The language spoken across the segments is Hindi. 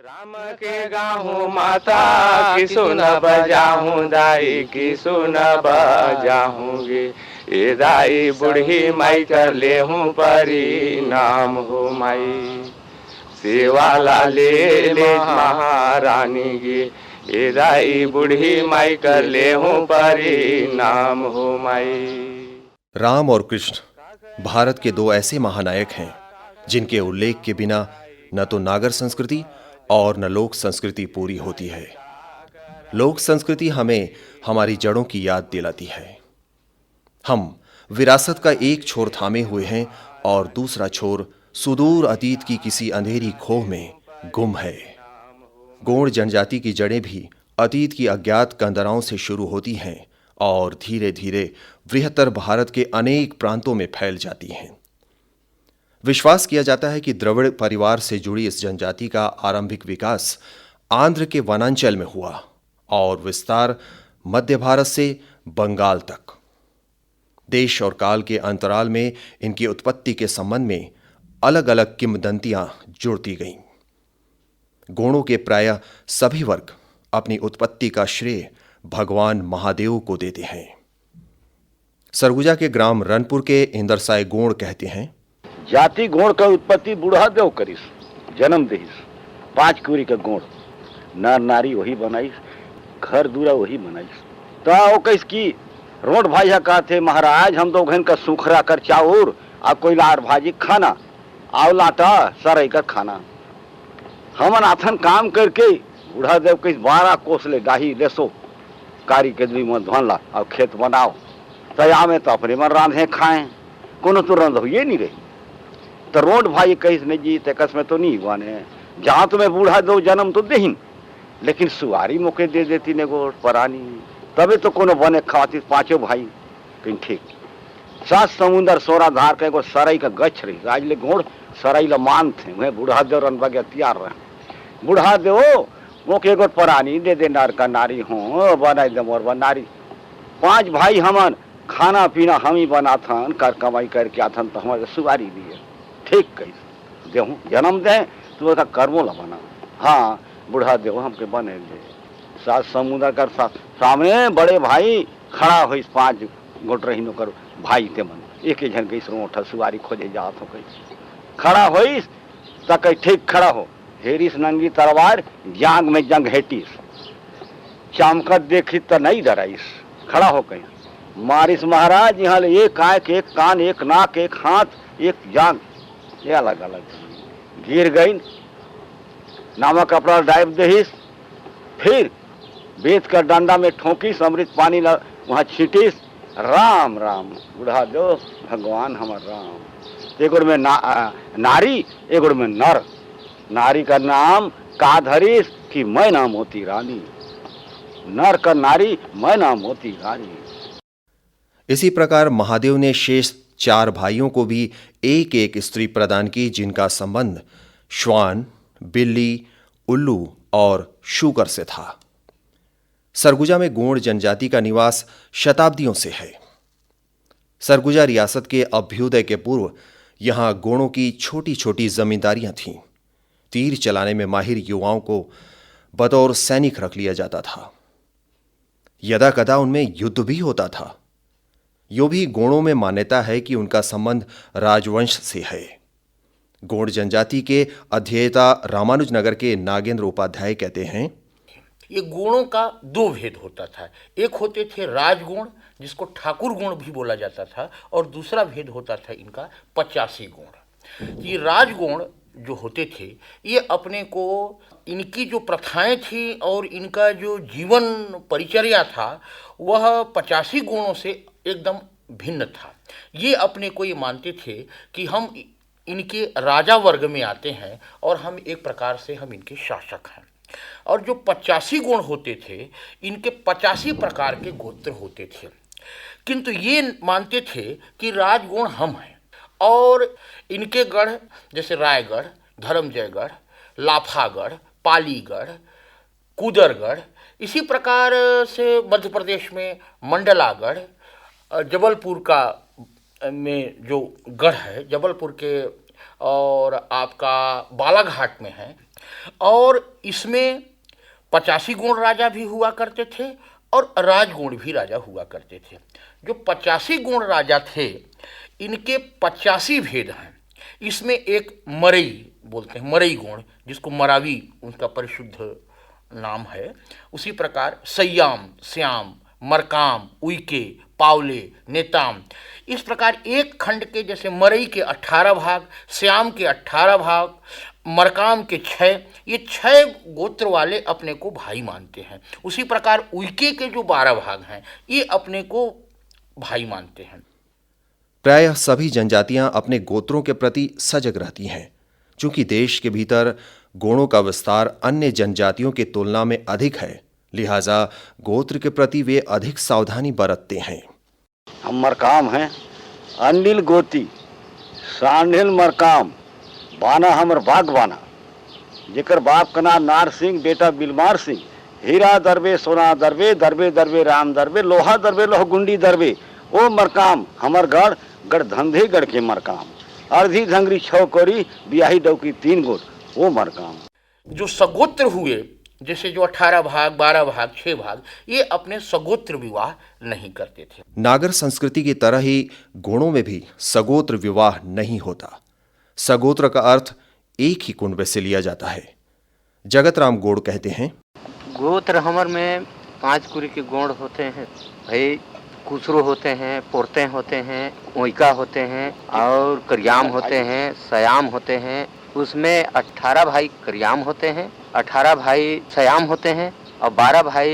राम के गाहूँ माता की सुन बजाहूँ दाई की सुन बजाहूँगी ए दाई बूढ़ी माई कर ले हूँ परी नाम हो माई सेवाला ले ले महारानी गी ए दाई बूढ़ी माई कर ले हूँ परी नाम हो माई। राम और कृष्ण भारत के दो ऐसे महानायक हैं जिनके उल्लेख के बिना न तो नागर संस्कृति और न लोक संस्कृति पूरी होती है। लोक संस्कृति हमें हमारी जड़ों की याद दिलाती है। हम विरासत का एक छोर थामे हुए हैं और दूसरा छोर सुदूर अतीत की किसी अंधेरी खोह में गुम है। गोंड जनजाति की जड़ें भी अतीत की अज्ञात कंदराओं से शुरू होती हैं और धीरे धीरे बृहत्तर भारत के अनेक प्रांतों में फैल जाती हैं। विश्वास किया जाता है कि द्रविड़ परिवार से जुड़ी इस जनजाति का आरंभिक विकास आंध्र के वनांचल में हुआ और विस्तार मध्य भारत से बंगाल तक। देश और काल के अंतराल में इनकी उत्पत्ति के संबंध में अलग अलग किंवदंतियां जुड़ती गईं। गोंडों के प्रायः सभी वर्ग अपनी उत्पत्ति का श्रेय भगवान महादेव को देते हैं। सरगुजा के ग्राम रनपुर के इंदरसाय गोंड कहते हैं, जाति गोण का उत्पत्ति बूढ़ा देव करिस, जन्म देहिस 5 कुरी का गोण, नर नारी वही बनाइस, घर दूरा वही बनाइस। तो वो कहिस की रोड भाई कहते महाराज हम तो घन का सुखरा कर चाउर आ कोई लार भाजी खाना आवलाटा सरई का खाना हमन आथन काम करके बूढ़ा देव कहिस 12 कोस ले डाही लेसो कारी के दुई मन धोला और खेत बनाओ तया में तो अपने मन रांधे खाएं कोनो तो रंध हुए नहीं रही। तो रोड भाई कहिस नहीं जी तेकस में तो नहीं बने जहाँ तुम्हें बूढ़ा दो जन्म तो देहिन लेकिन सुवारी मौके दे देती ने गो परानी तबे तो कोनो बने खाती 5 भाई कहीं ठीक 7 समुंदर 16 धार के सराई का गछ रही आज ले घोड़ सराई ला मान थे वह बूढ़ा देव रन बगे तैयार रहे बूढ़ा देव मोके एगो परानी दे दे नार का नारी हो बनाई दे मोर नारी 5 भाई हमन खाना पीना हम ही बनाथन कर कमाई करके आथन तो हमारे सुवारी दिए ठीक कही देहूँ जन्म दे तो उसका कर्मो ला बना। हाँ बूढ़ा देव हमके बने दे 7 समुद्र कर सामने बड़े भाई खड़ा हो 5 गोट रही कर भाई ते मन एक ही जन कहीं रोठ सुवारी खोजे जात हो कहीं खड़ा हो तो कहीं ठीक खड़ा हो हेरिस नंगी तलवार जांग में जंग हेटिस चमकत देखी तो नहीं डराइस खड़ा हो कहीं मारिस महाराज यहाँ एक आंख एक कान एक नाक एक हाथ एक जांग ये अलग अलग गिर गई नामक कपड़ा डाइब दहिस फिर बेत कर डंडा में ठोकीस अमृत पानी वहाँ छीटिस राम राम बूढ़ा दो भगवान हमार राम एगोड़ में नारी एगोड़ में नर नारी का नाम का धरिस कि मैं नाम होती रानी नर का नारी मैं नाम होती रानी। इसी प्रकार महादेव ने शेष 4 भाइयों को भी एक एक स्त्री प्रदान की जिनका संबंध श्वान बिल्ली उल्लू और शूकर से था। सरगुजा में गोंड जनजाति का निवास शताब्दियों से है। सरगुजा रियासत के अभ्युदय के पूर्व यहां गोंडों की छोटी छोटी जमींदारियां थीं। तीर चलाने में माहिर युवाओं को बतौर सैनिक रख लिया जाता था। यदा कदा उनमें युद्ध भी होता था। यो भी गोंडों में मान्यता है कि उनका संबंध राजवंश से है। गोंड जनजाति के अध्येता रामानुजनगर के नागेंद्र उपाध्याय कहते हैं, ये गुणों का 2 भेद होता था। एक होते थे राजगुण जिसको ठाकुर गुण भी बोला जाता था और दूसरा भेद होता था इनका 85 गुण। ये राजगुण जो होते थे ये अपने को इनकी जो प्रथाएं थी और इनका जो जीवन परिचर्या था वह 85 गुणों से एकदम भिन्न था। ये अपने को ये मानते थे कि हम इनके राजा वर्ग में आते हैं और हम एक प्रकार से हम इनके शासक हैं। और जो 85 गुण होते थे इनके 85 प्रकार के गोत्र होते थे किंतु ये मानते थे कि राजगुण हम हैं और इनके गढ़ जैसे रायगढ़ धर्मजयगढ़ लाफागढ़ पालीगढ़ कुदरगढ़ इसी प्रकार से मध्य प्रदेश में मंडलागढ़ जबलपुर का में जो गढ़ है जबलपुर के और आपका बालाघाट में है और इसमें 85 गुण राजा भी हुआ करते थे और राजगुण भी राजा हुआ करते थे। जो 85 गुण राजा थे इनके 85 भेद हैं। इसमें एक मरई बोलते हैं, मरई गुण, जिसको मरावी उनका परिशुद्ध नाम है। उसी प्रकार सय्याम, श्याम, मरकाम, उइके, पावले, नेताम, इस प्रकार एक खंड के जैसे मरई के 18 भाग, श्याम के 18 भाग, मरकाम के 6, ये 6 गोत्र वाले अपने को भाई मानते हैं। उसी प्रकार उइके के जो 12 भाग हैं ये अपने को भाई मानते हैं। प्रायः सभी जनजातियां अपने गोत्रों के प्रति सजग रहती हैं। चूंकि देश के भीतर गोणों का विस्तार अन्य जनजातियों की तुलना में अधिक है, लिहाजा गोत्र के प्रति वे अधिक सावधानी बरतते हैं। हम मरकाम हैं, अनिल गोती, सानिल मरकाम, बाना हमर बाग बाना, जेकर बाप का नाम नार सिंह, बेटा बिलमार सिंह, हीरा दरबे, सोना दरबे, दरबे दरबे राम दरबे, लोहा दरबे, लोह गुंडी दरबे, ओ मरकाम हमर गढ़ धंधे गढ़ के मरकाम, अर्धी धंगरी 6 कोरी, बियाही डौकी 3 गोट, वो मरकाम। जो सगोत्र हुए, जैसे जो 18 भाग, 12 भाग, 6 भाग, ये अपने सगोत्र विवाह नहीं करते थे। नागर संस्कृति की तरह ही गोणों में भी सगोत्र विवाह नहीं होता। सगोत्र का अर्थ एक ही कुंड से लिया जाता है। जगत राम गोड़ कहते हैं, गोत्र हमर में 5 कुरी के गोड़ होते हैं भाई। कुसरो होते हैं, पोरते होते हैं, ओइका होते हैं और करियाम होते हैं, सयाम होते हैं। उसमें 18 भाई करियाम होते हैं, 18 भाई सयाम होते हैं और 12 भाई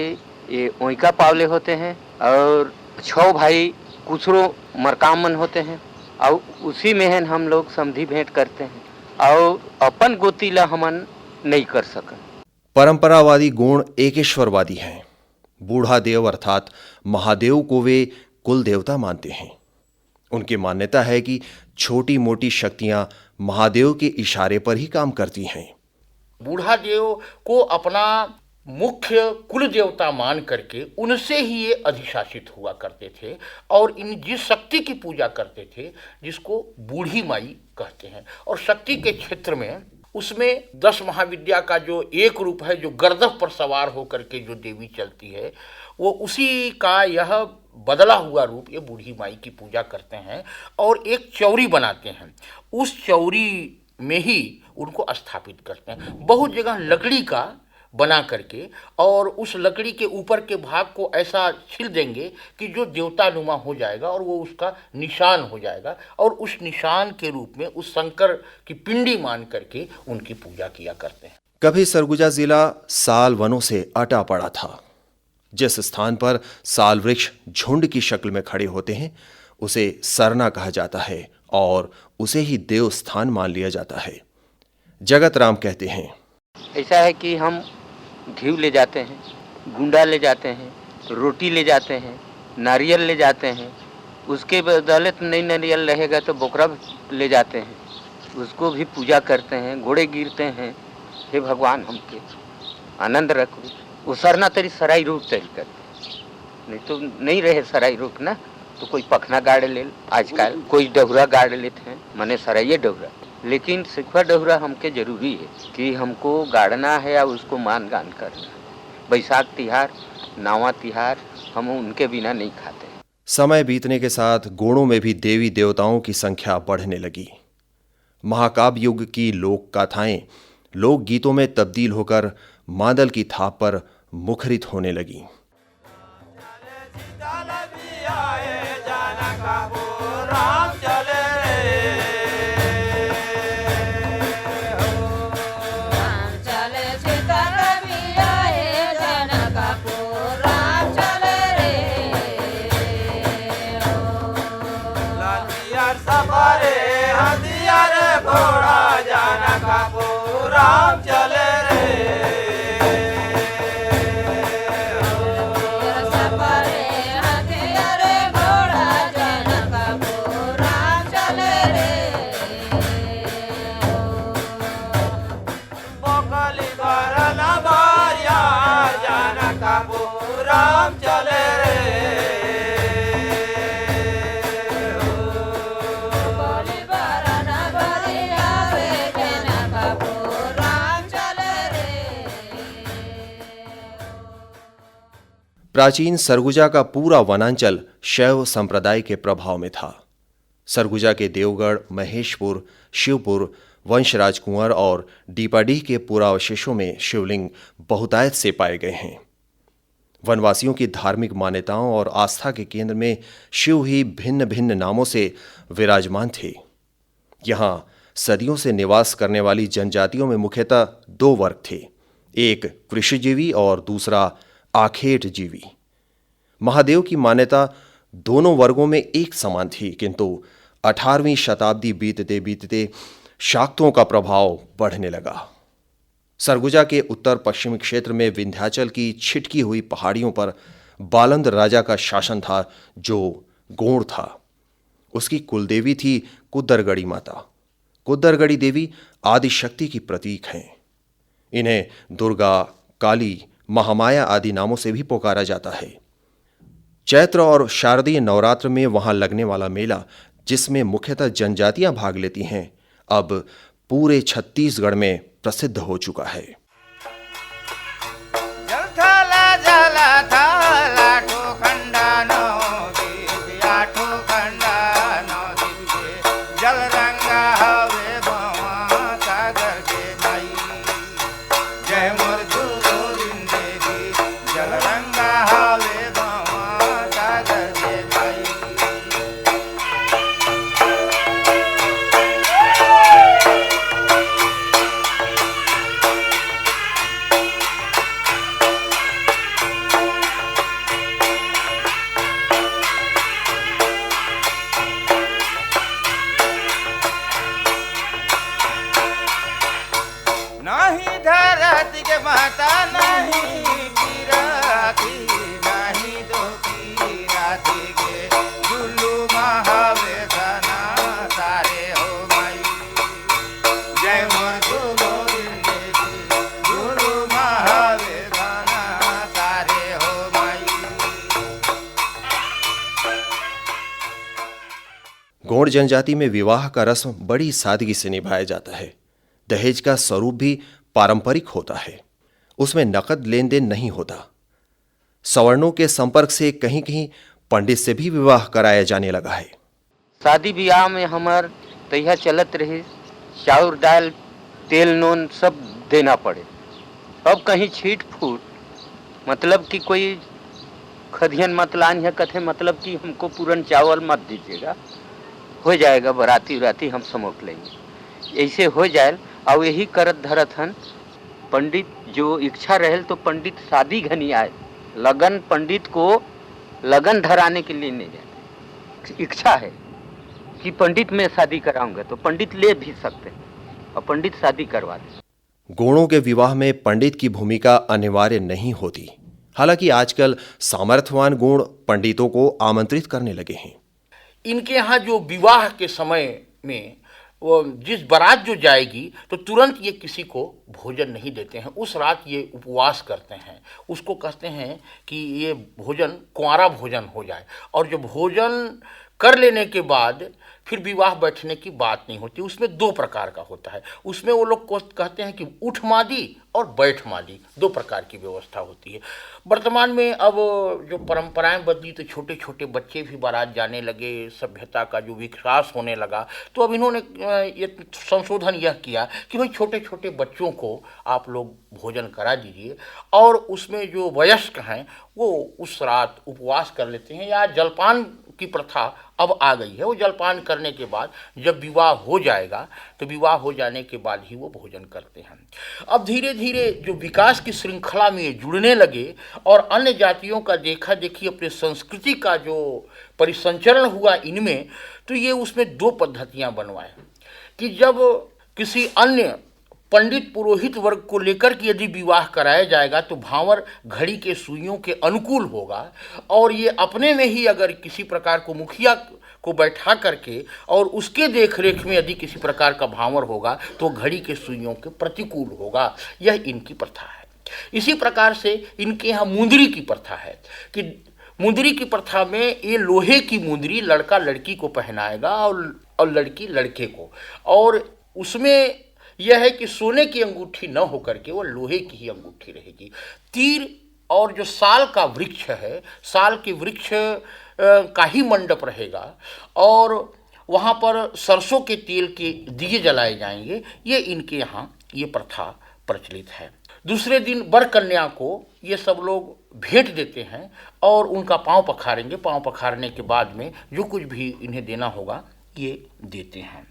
ये ओइका पावले होते हैं और 6 भाई कुसरो मरकामन होते हैं। और उसी में हम लोग समधी भेंट करते हैं और अपन गोतीला हमन नहीं कर सकन। परंपरावादी गुण एकेश्वरवादी हैं। बूढ़ा देव अर्थात महादेव को वे कुल देवता मानते हैं। उनकी मान्यता है कि छोटी मोटी शक्तियां महादेव के इशारे पर ही काम करती हैं। बूढ़ा देव को अपना मुख्य कुल देवता मान करके उनसे ही ये अधिशासित हुआ करते थे और इन जिस शक्ति की पूजा करते थे जिसको बूढ़ी माई कहते हैं। और शक्ति के क्षेत्र में उसमें 10 महाविद्या का जो एक रूप है, जो गर्दभ पर सवार होकर के जो देवी चलती है, वो उसी का यह बदला हुआ रूप ये बूढ़ी माई की पूजा करते हैं और एक चौरी बनाते हैं। उस चौरी में ही उनको स्थापित करते हैं, बहुत जगह लकड़ी का बना करके, और उस लकड़ी के ऊपर के भाग को ऐसा छिल देंगे कि जो देवतानुमा हो जाएगा और वो उसका निशान हो जाएगा और उस निशान के रूप में उस शंकर की पिंडी मान करके उनकी पूजा किया करते हैं। कभी सरगुजा जिला साल वनों से अटा पड़ा था। जिस स्थान पर साल वृक्ष झुंड की शक्ल में खड़े होते हैं उसे सरना कहा जाता है और उसे ही देव स्थान मान लिया जाता है। जगत राम कहते हैं, ऐसा है कि हम घी ले जाते हैं, गुंडा ले जाते हैं, रोटी ले जाते हैं, नारियल ले जाते हैं। उसके बदले नहीं नारियल रहेगा तो बोकरा ले जाते हैं, उसको भी पूजा करते हैं, घोड़े गिरते हैं। हे भगवान हमके आनंद रखो। वो सरना तेरी सराई रूप तैयार करते हैं, नहीं तो नहीं रहे सराई रूप ना तो कोई पखना गाड़ ले, आजकल कोई डहुरा गाड़ लेते हैं, मने सराइये डहुरा। लेकिन सिखवा डहुरा हमके जरूरी है कि हमको गाड़ना है या उसको मान गान करना है। बैसाख तिहार, नावा तिहार हम उनके बिना नहीं खाते। समय बीतने के साथ गोणों में भी देवी देवताओं की संख्या बढ़ने लगी। महाकाव्य युग की लोक गाथाएं लोक गीतों में तब्दील होकर मादल की थाप पर मुखरित होने लगी। प्राचीन सरगुजा का पूरा वनांचल शैव संप्रदाय के प्रभाव में था। सरगुजा के देवगढ़, महेशपुर, शिवपुर, वंशराज कुंवर और डीपाडीह के पुरावशेषों में शिवलिंग बहुतायत से पाए गए हैं। वनवासियों की धार्मिक मान्यताओं और आस्था के केंद्र में शिव ही भिन्न भिन्न नामों से विराजमान थे। यहां सदियों से निवास करने वाली जनजातियों में मुख्यतः दो वर्ग थे, एक कृषिजीवी और दूसरा आखेट जीवी। महादेव की मान्यता दोनों वर्गों में एक समान थी, किंतु 18वीं शताब्दी बीतते बीतते शाक्तों का प्रभाव बढ़ने लगा। सरगुजा के उत्तर पश्चिमी क्षेत्र में विंध्याचल की छिटकी हुई पहाड़ियों पर बालंद राजा का शासन था, जो गोंड था। उसकी कुलदेवी थी कुद्दरगढ़ी माता। कुद्दरगढ़ी देवी आदिशक्ति की प्रतीक हैं। इन्हें दुर्गा, काली, महामाया आदि नामों से भी पुकारा जाता है। चैत्र और शारदीय नवरात्र में वहां लगने वाला मेला, जिसमें मुख्यतः जनजातियां भाग लेती हैं, अब पूरे छत्तीसगढ़ में प्रसिद्ध हो चुका है। गोंड जनजाति में विवाह का रस्म बड़ी सादगी से निभाया जाता है। दहेज का स्वरूप भी पारंपरिक होता है। उसमें नकद लेन देन नहीं होता। सवर्णों के संपर्क से कहीं कहीं पंडित से भी विवाह कराया जाने लगा है। शादी ब्याह में हमार तैया चलत रहे, चाउर दाल तेल नून सब देना पड़े। अब कहीं छीट फूट मतलब कि कोई खदियन मतलान है कथे मतलब कि हमको पूरन चावल मत दीजिएगा, हो जाएगा बराती उराती हम समोक लेंगे, ऐसे हो जाए। और यही करत धरत हन। पंडित जो इच्छा रहे तो पंडित शादी घनी आए, लगन पंडित को लगन धराने के लिए नहीं जाते। इच्छा है कि पंडित में शादी कराऊंगा तो पंडित ले भी सकते हैं और पंडित शादी करवा दे। गोंडों के विवाह में पंडित की भूमिका अनिवार्य नहीं होती। हालांकि आजकल सामर्थ्यवान गोंड पंडितों को आमंत्रित करने लगे हैं। इनके यहाँ जो विवाह के समय में वो जिस बारात जो जाएगी तो तुरंत ये किसी को भोजन नहीं देते हैं। उस रात ये उपवास करते हैं। उसको कहते हैं कि ये भोजन कुंवारा भोजन हो जाए, और जो भोजन कर लेने के बाद फिर विवाह बैठने की बात नहीं होती। उसमें दो प्रकार का होता है। उसमें वो लोग को कहते हैं कि उठ मादी और बैठ मादी, दो प्रकार की व्यवस्था होती है। वर्तमान में अब जो परंपराएं बदली तो छोटे छोटे बच्चे भी बारात जाने लगे, सभ्यता का जो विकास होने लगा, तो अब इन्होंने ये संशोधन यह किया कि भाई छोटे छोटे बच्चों को आप लोग भोजन करा दीजिए, और उसमें जो वयस्क हैं वो उस रात उपवास कर लेते हैं, या जलपान की प्रथा अब आ गई है। वो जलपान करने के बाद जब विवाह हो जाएगा तो विवाह हो जाने के बाद ही वो भोजन करते हैं। अब धीरे धीरे जो विकास की श्रृंखला में जुड़ने लगे और अन्य जातियों का देखा देखी अपने संस्कृति का जो परिसंचरण हुआ इनमें, तो ये उसमें दो पद्धतियां बनवाए कि जब किसी अन्य पंडित पुरोहित वर्ग को लेकर के यदि विवाह कराया जाएगा तो भांवर घड़ी के सुइयों के अनुकूल होगा, और ये अपने में ही अगर किसी प्रकार को मुखिया को बैठा करके और उसके देखरेख में यदि किसी प्रकार का भांवर होगा तो घड़ी के सुइयों के प्रतिकूल होगा। यह इनकी प्रथा है। इसी प्रकार से इनके यहाँ मुंदरी की प्रथा है कि मुंदरी की प्रथा में ये लोहे की मुंदरी लड़का लड़की को पहनाएगा और लड़की लड़के को, और उसमें यह है कि सोने की अंगूठी न होकर के वो लोहे की ही अंगूठी रहेगी। तीर और जो साल का वृक्ष है, साल के वृक्ष का ही मंडप रहेगा और वहाँ पर सरसों के तेल के दिए जलाए जाएंगे। ये इनके यहाँ ये प्रथा प्रचलित है। दूसरे दिन वर कन्या को ये सब लोग भेंट देते हैं और उनका पाँव पखारेंगे। पाँव पखारने के बाद में जो कुछ भी इन्हें देना होगा ये देते हैं।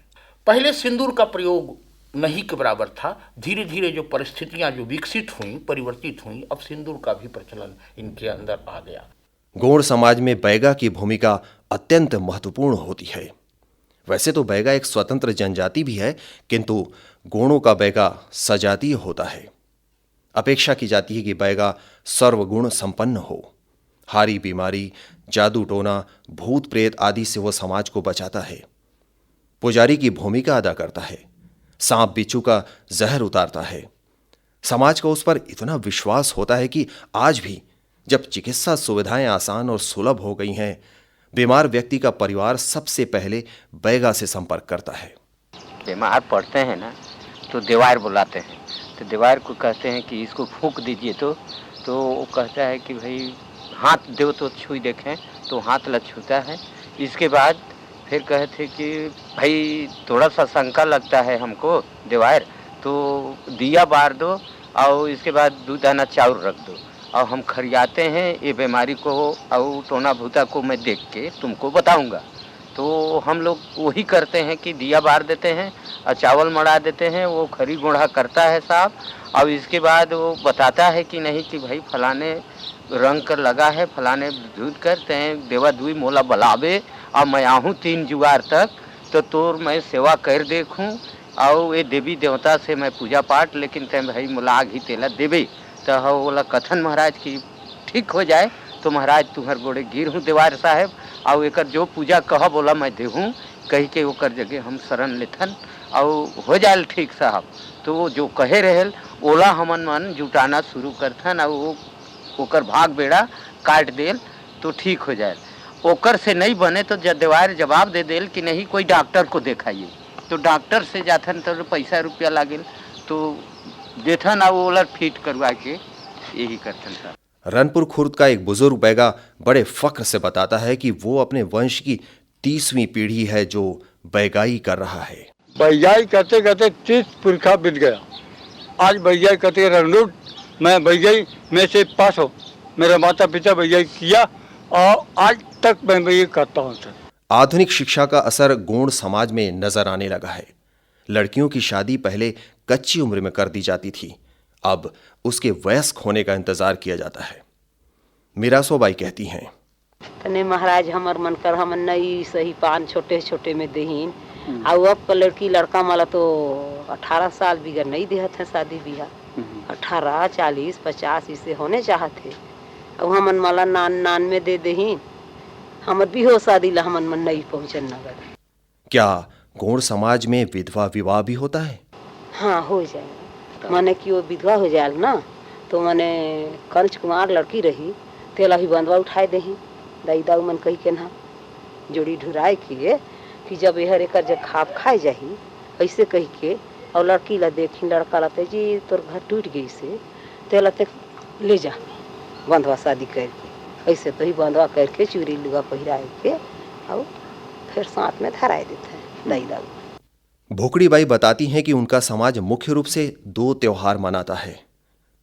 पहले सिंदूर का प्रयोग नहीं के बराबर था। धीरे धीरे जो परिस्थितियां जो विकसित हुई, परिवर्तित हुई, अब सिंदूर का भी प्रचलन इनके अंदर आ गया। गोंड समाज में बैगा की भूमिका अत्यंत महत्वपूर्ण होती है। वैसे तो बैगा एक स्वतंत्र जनजाति भी है, किंतु गोंडों का बैगा सजातीय होता है। अपेक्षा की जाती है कि बैगा सर्वगुण संपन्न हो। हारी बीमारी, जादू टोना, भूत प्रेत आदि से वो समाज को बचाता है। पुजारी की भूमिका अदा करता है। सांप बिच्छू का जहर उतारता है। समाज का उस पर इतना विश्वास होता है कि आज भी जब चिकित्सा सुविधाएं आसान और सुलभ हो गई हैं, बीमार व्यक्ति का परिवार सबसे पहले बैगा से संपर्क करता है। बीमार पड़ते हैं ना तो देवार बुलाते हैं, तो देवार को कहते हैं कि इसको फूंक दीजिए। तो वो कहता है कि भाई हाथ दो तो छुई देखें, तो हाथ लग छूता है। इसके बाद फिर कहते कि भाई थोड़ा सा शंका लगता है हमको देवार, तो दिया बार दो और इसके बाद 2 दाना चाउर रख दो और हम खरियाते हैं ये बीमारी को और टोना भूता को मैं देख के तुमको बताऊंगा। तो हम लोग वही करते हैं कि दिया बार देते हैं और चावल मड़ा देते हैं। वो खरी गुढ़ा करता है साहब, और इसके बाद वो बताता है कि नहीं कि भाई फलाने रंग कर लगा है, फलाने दूध करते हैं, देवा दुई मोला बलावे और मैं आहूँ 3 जुगार तक, तो तोर मैं सेवा कर देखूँ और ये देवी देवता से मैं पूजा पाठ, लेकिन तय भाई मोला आग ही तेला देवे। तो बोला कथन महाराज की ठीक हो जाए तो महाराज तुम्हार गोड़े गिर हूँ देवार साहब, और एक जो पूजा कह बोला मैं देहूँ, कही के ओकर जगह हम शरण लेथन और हो जाए ठीक साहब। तो वो जो कहे रहेल ओला हमन मन जुटाना शुरू करथन और वो ओकर भाग बेड़ा काट देल तो ठीक हो जाए। ओकर से नहीं बने तो देवार जवाब दे देल कि नहीं कोई डॉक्टर को दिखाइए। तो डॉक्टर से जाथन तो पैसा रुपया लागेल, तो देथन और ओलर फिट करवा के यही करथन साहब। रनपुर खुर्द का एक बुजुर्ग बैगा बड़े फख्र से बताता है कि वो अपने वंश की 30वीं पीढ़ी है जो बैगाई कर रहा है। बैगाई करते करते 30 पुरखा बीत गया। आज बैगाई करते रनरूट मैं बैगाई में से पास हो, मेरे माता पिता बैगाई किया और आज तक मैं बैगाई करता हूँ सर। आधुनिक शिक्षा का असर गोंड समाज में नजर आने लगा है। लड़कियों की शादी पहले कच्ची उम्र में कर दी जाती थी, अब उसके वयस्क होने का इंतजार किया जाता है। मीरासोबाई कहती हैं, तने महाराज हमर मन कर हमन नहीं सही पान छोटे छोटे में देहीन और अब का लड़की लड़का माला तो 18 साल बिगर नहीं देहत है शादी बियाह। 18, 40, 50 इसे होने चाहते और हमन माला नान में दे देहीन। हमर भी हो शादी ला हमन मन नहीं पहुँचन नगर। क्या गोंड समाज में विधवा विवाह भी होता है? हाँ हो जाए, माने कि वो विधवा हो जाए ना तो माने कंच कुमार लड़की रही तेला ही बंधवा उठाए दही दाई दाऊ मन कही के ना जोड़ी ढुराए के कि जब यहर एक जब खाप खाए जाही ऐसे कही के और लड़की ला देखी लड़का लाते जी तोर घर टूट गई से तेला ते ले जा बंधवा शादी करके। ऐसे तो ही बंधवा करके चूड़ी लुगा पहिराए के और फिर साथ में धराए देते हैं दाई दाऊ। भोकड़ी बाई बताती हैं कि उनका समाज मुख्य रूप से 2 त्योहार मनाता है।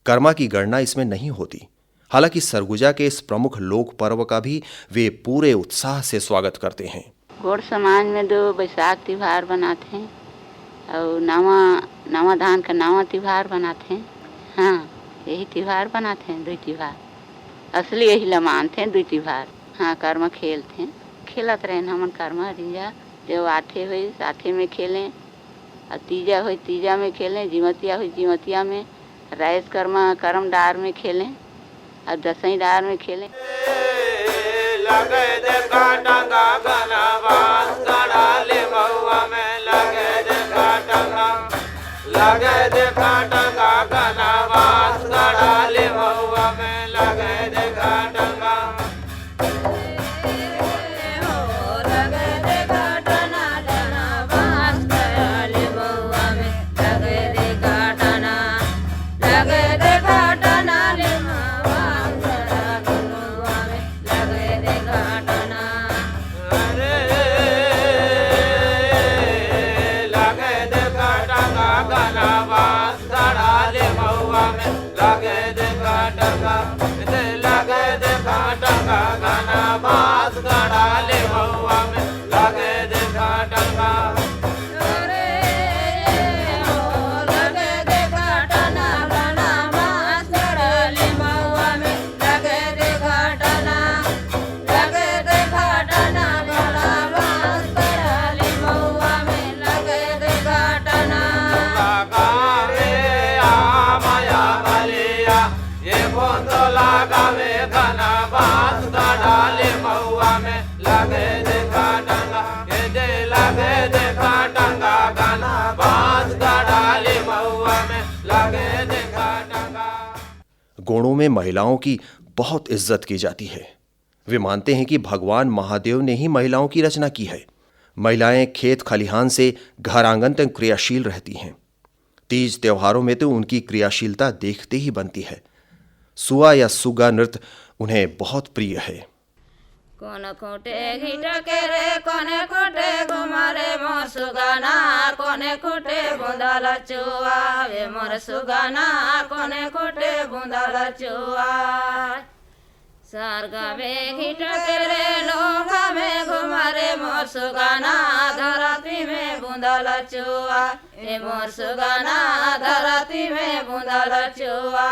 कर्मा की गणना इसमें नहीं होती। हालांकि सरगुजा के इस प्रमुख लोक पर्व का भी वे पूरे उत्साह से स्वागत करते हैं। गोड़ समाज में 2 बैसाख त्योहार बनाते हैं और नवा धान का नवा त्योहार बनाते हैं। हाँ यही त्योहार बनाते हैं 2 त्योहार असली यही ला मानते हैं 2 त्योहार। हाँ कर्मा खेलते हैं, खेलत रहे हमन कर्मा रिंजा जो आठे हुई साथे में खेलें और तीजा हुई तीजा में खेलें, जिमतिया हुई जिमतिया में, राइस कर्मा कर्म डार में खेलें और दसई डार में खेलें। लगे देखा टंगा गनावास गड़ाले महुआ में लगे देखा टंगा गनावास गड़ाले महुआ में लगे देखा टंगा। लगे देखा टंगा लगे देखा टंगा गाना बास गड़ा ले महुआ में लगे देखा टंगा गोणों में महिलाओं की बहुत इज्जत की जाती है। वे मानते हैं कि भगवान महादेव ने ही महिलाओं की रचना की है। महिलाएं खेत खलिहान से घर आंगन तक क्रियाशील रहती हैं। तीज त्योहारों में तो उनकी क्रियाशीलता देखते ही बनती है। सुआ या सुगा नृत्य उन्हें बहुत प्रिय है। कोने खोटे घिटके रे कोने खोटे घुमारे मोर सुगाना कोने खोटे बुंदाला चुआ वे मोर सुगाना कोने खोटे बुंदाला चुआ सरगा में घिटके रे लोगा में घुमारे मोर सुगाना धरती में बुंदाला चुआ ए मोर सुगाना धरती में बुंदाला चुआ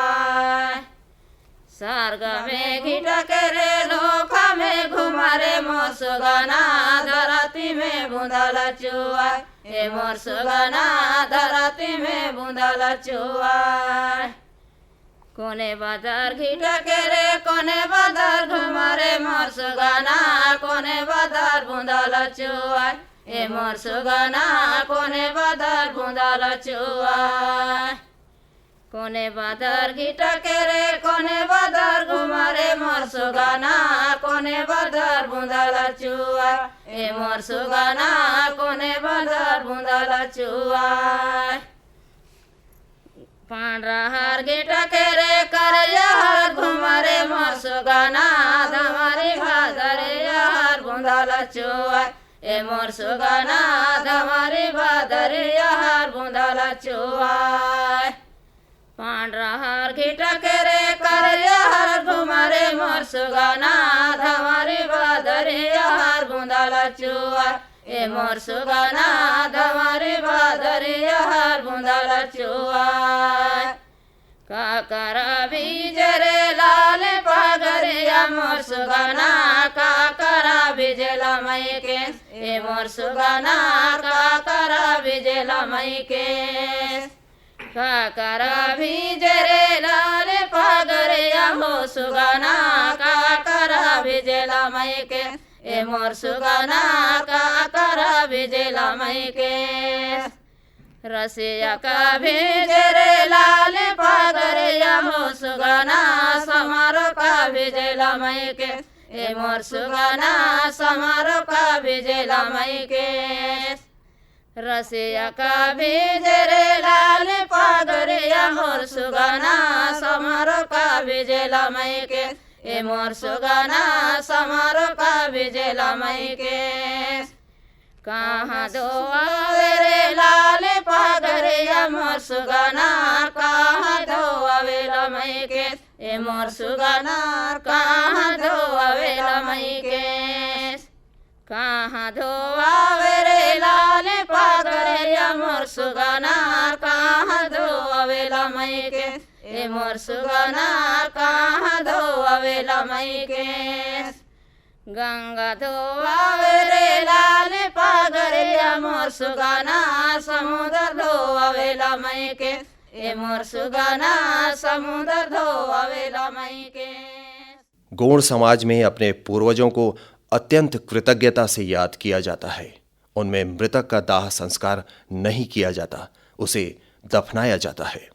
सरगा में घिटके रे लोखा में घुमारे मोर सुगाना धरती में बुंदाला चुआ ए मोर सुगाना धरती में बुंदाला चुआ कोने बादर घिटके रे कोने बादर घुमारे मोर सुगाना कोने बादर बुंदाला चुआ ए मोर सुगाना कोने बादर बुंदाला चुआ कोने बादर घिटके रे कोने बादर घुमारे मोर सुगाना कोने बादर बुंदाला चुआ ए मोर सुगाना कोने बादर बुंदाला चुआ पांडरा हर घिटके रे करया हर घुमारे मोर सुगाना धमारी भादर हर बुंदाला चुआ ए मोर सुगाना धमारी भादर हर बुंदाला चुआ पांडरा हर घिटके रे करया हर घुमारे मोर सुगाना धमारी भादर हर बुंदाला चुआ ए मोर सुगाना धमारी भादर हर बुंदाला चुआ काकरा बीजरे लाल पागरिया मोर सुगाना काकरा बीजला मई के ए मोर सुगाना काकरा बीजला मई के काकरा बीजरे लाल पागरिया हो सुगाना काकरा बीजला मई के ए मोर सुगाना काकरा बीजला मई के रसिया का भेजरे लाल पागरिया हो सुगाना समारो का भेजला मई के ए मोर सुगाना समारो का भेजला मई के रसिया का भेजरे लाल पागरिया मोर सुगाना समारो का भेजला मई के ए मोर सुगाना समारो का भेजला मई के कहाँ दो आवे रे लाल पागरिया मोर सुगाना कहाँ दो आवेला मई के ए मोर सुगाना कहाँ दो आवेला मई के कहाँ दो आवे रे लाल पागरिया मोर सुगाना कहाँ दो आवेला मई के ए मोर सुगाना कहाँ दो आवेला मई के गंगा दो आवे रे लाल पागरिया मोर सुगाना समुद्र दो आवेला मई के ए मोर सुगाना समुद्र दो आवेला मई के। गोंड समाज में अपने पूर्वजों को अत्यंत कृतज्ञता से याद किया जाता है। उनमें मृतक का दाह संस्कार नहीं किया जाता, उसे दफनाया जाता है।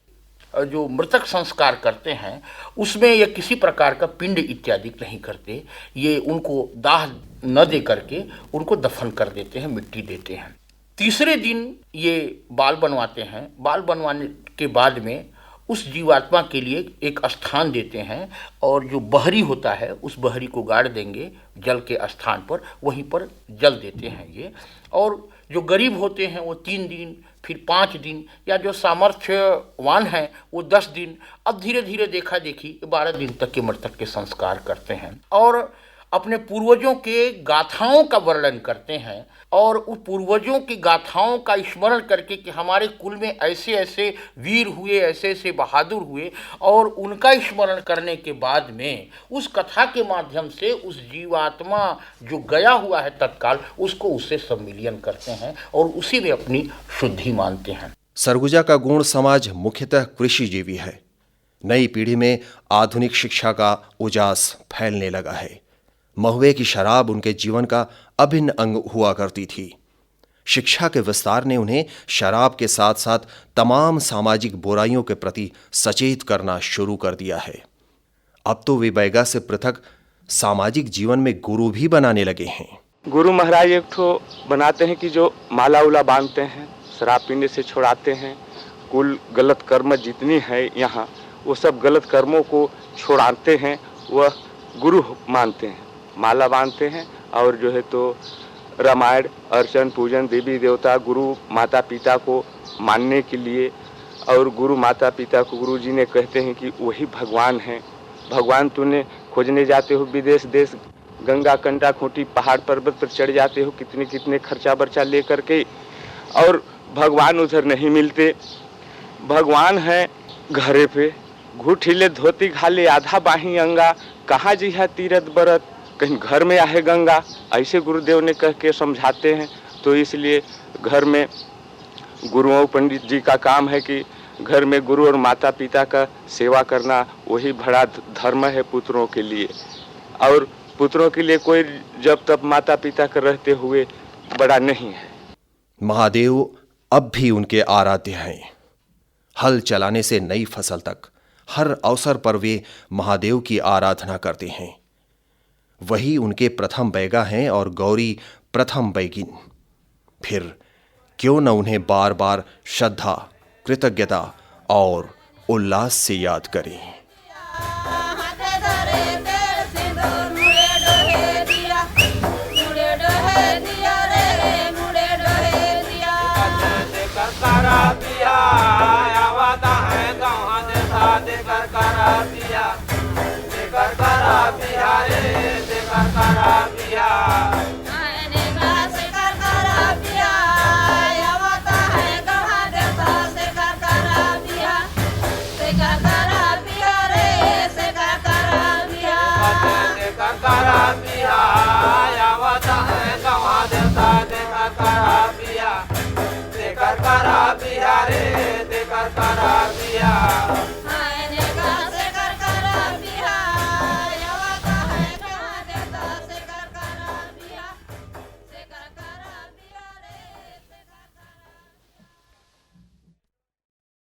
जो मृतक संस्कार करते हैं उसमें ये किसी प्रकार का पिंड इत्यादि नहीं करते, ये उनको दाह न दे करके उनको दफन कर देते हैं, मिट्टी देते हैं। तीसरे दिन ये बाल बनवाते हैं। बाल बनवाने के बाद में उस जीवात्मा के लिए एक स्थान देते हैं और जो बहरी होता है उस बहरी को गाड़ देंगे जल के स्थान पर, वहीं पर जल देते हैं ये। और जो गरीब होते हैं वो 3 दिन फिर 5 दिन, या जो सामर्थ्यवान हैं वो 10 दिन, अब धीरे धीरे देखा देखी 12 दिन तक के मृतक के संस्कार करते हैं और अपने पूर्वजों के गाथाओं का वर्णन करते हैं और उस पूर्वजों की गाथाओं का स्मरण करके कि हमारे कुल में ऐसे ऐसे वीर हुए, ऐसे ऐसे बहादुर हुए, और उनका स्मरण करने के बाद में उस कथा के माध्यम से उस जीवात्मा जो गया हुआ है तत्काल, उसको उससे सम्मिलन करते हैं और उसी में अपनी शुद्धि मानते हैं। सरगुजा का गोंड समाज मुख्यतः कृषिजीवी है। नई पीढ़ी में आधुनिक शिक्षा का उजास फैलने लगा है। महुए की शराब उनके जीवन का अभिन्न अंग हुआ करती थी। शिक्षा के विस्तार ने उन्हें शराब के साथ साथ तमाम सामाजिक बुराइयों के प्रति सचेत करना शुरू कर दिया है। अब तो वे बैगा से पृथक सामाजिक जीवन में गुरु भी बनाने लगे हैं। गुरु महाराज एक ठो बनाते हैं कि जो माला उला बांधते हैं, शराब पीने से छुड़ाते हैं, कुल गलत कर्म जितनी है यहाँ वो सब गलत कर्मों को छुड़ाते हैं, वह गुरु मानते हैं। माला बांधते हैं और जो है तो रामायण, अर्चन, पूजन, देवी देवता, गुरु माता पिता को मानने के लिए, और गुरु माता पिता को गुरु जी ने कहते हैं कि वही भगवान हैं। भगवान तूने खोजने जाते हो विदेश देश, गंगा कंडा खोटी पहाड़ पर्वत पर चढ़ जाते हो कितने कितने खर्चा बर्चा ले करके, और भगवान उधर नहीं मिलते। भगवान है घरे पे, घूट हिले धोती घाले आधा बाही अंगा, कहाँ जी है तीरथ बरत, कहीं घर में आहे गंगा, ऐसे गुरुदेव ने कह के समझाते हैं। तो इसलिए घर में गुरुओं पंडित जी का काम है कि घर में गुरु और माता पिता का सेवा करना वही बड़ा धर्म है पुत्रों के लिए, और पुत्रों के लिए कोई जब तब माता पिता के रहते हुए बड़ा नहीं है। महादेव अब भी उनके आराध्य हैं। हल चलाने से नई फसल तक हर अवसर पर वे महादेव की आराधना करते हैं। वही उनके प्रथम बैगा हैं और गौरी प्रथम बैगिन। फिर क्यों न उन्हें बार बार श्रद्धा, कृतज्ञता और उल्लास से याद करें। करा